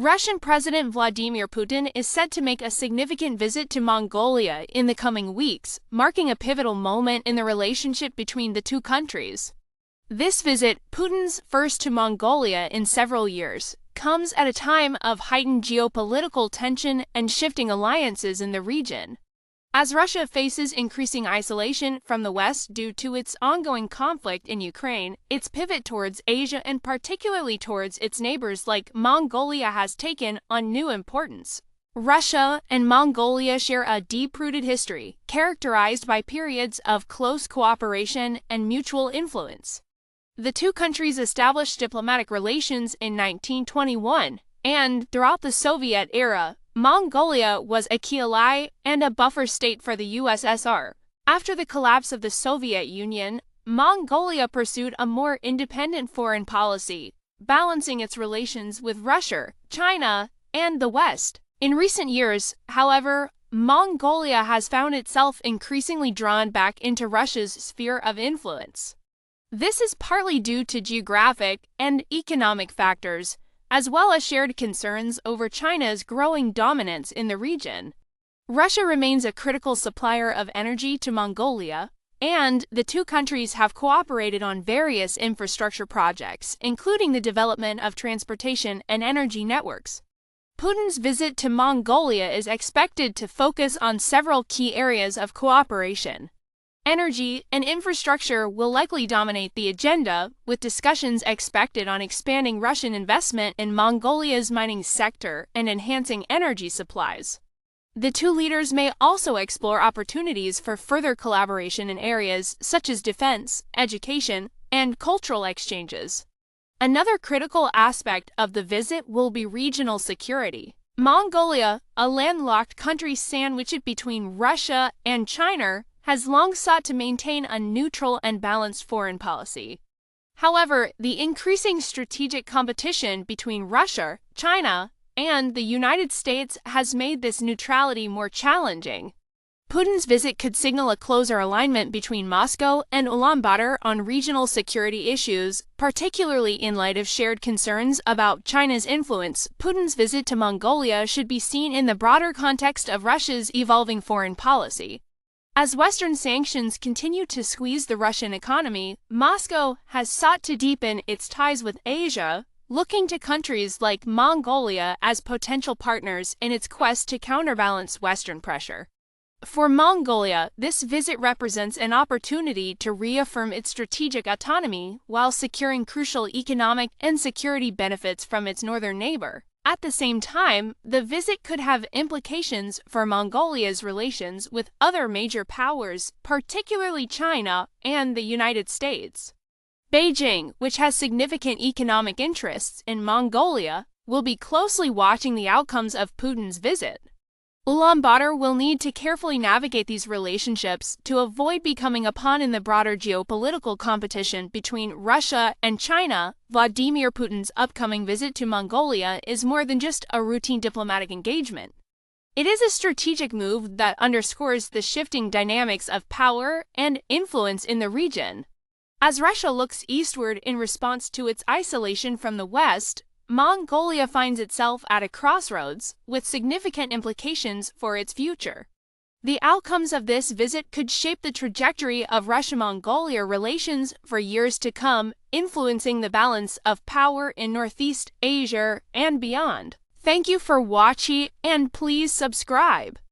Russian President Vladimir Putin is set to make a significant visit to Mongolia in the coming weeks, marking a pivotal moment in the relationship between the two countries. This visit, Putin's first to Mongolia in several years, comes at a time of heightened geopolitical tension and shifting alliances in the region. As Russia faces increasing isolation from the West due to its ongoing conflict in Ukraine, its pivot towards Asia and particularly towards its neighbors like Mongolia has taken on new importance. Russia and Mongolia share a deep-rooted history, characterized by periods of close cooperation and mutual influence. The two countries established diplomatic relations in 1921, and throughout the Soviet era, Mongolia was a key ally and a buffer state for the USSR. After the collapse of the Soviet Union, Mongolia pursued a more independent foreign policy, balancing its relations with Russia, China, and the West. In recent years, however, Mongolia has found itself increasingly drawn back into Russia's sphere of influence. This is partly due to geographic and economic factors, as well as shared concerns over China's growing dominance in the region. Russia remains a critical supplier of energy to Mongolia, and the two countries have cooperated on various infrastructure projects, including the development of transportation and energy networks. Putin's visit to Mongolia is expected to focus on several key areas of cooperation. Energy and infrastructure will likely dominate the agenda, with discussions expected on expanding Russian investment in Mongolia's mining sector and enhancing energy supplies. The two leaders may also explore opportunities for further collaboration in areas such as defense, education, and cultural exchanges. Another critical aspect of the visit will be regional security. Mongolia, a landlocked country sandwiched between Russia and China, has long sought to maintain a neutral and balanced foreign policy. However, the increasing strategic competition between Russia, China, and the United States has made this neutrality more challenging. Putin's visit could signal a closer alignment between Moscow and Ulaanbaatar on regional security issues, particularly in light of shared concerns about China's influence. Putin's visit to Mongolia should be seen in the broader context of Russia's evolving foreign policy. As Western sanctions continue to squeeze the Russian economy, Moscow has sought to deepen its ties with Asia, looking to countries like Mongolia as potential partners in its quest to counterbalance Western pressure. For Mongolia, this visit represents an opportunity to reaffirm its strategic autonomy while securing crucial economic and security benefits from its northern neighbor. At the same time, the visit could have implications for Mongolia's relations with other major powers, particularly China and the United States. Beijing, which has significant economic interests in Mongolia, will be closely watching the outcomes of Putin's visit. Ulaanbaatar will need to carefully navigate these relationships to avoid becoming a pawn in the broader geopolitical competition between Russia and China. Vladimir Putin's upcoming visit to Mongolia is more than just a routine diplomatic engagement. It is a strategic move that underscores the shifting dynamics of power and influence in the region. As Russia looks eastward in response to its isolation from the West, Mongolia finds itself at a crossroads, with significant implications for its future. The outcomes of this visit could shape the trajectory of Russia-Mongolia relations for years to come, influencing the balance of power in Northeast Asia and beyond. Thank you for watching, and please subscribe.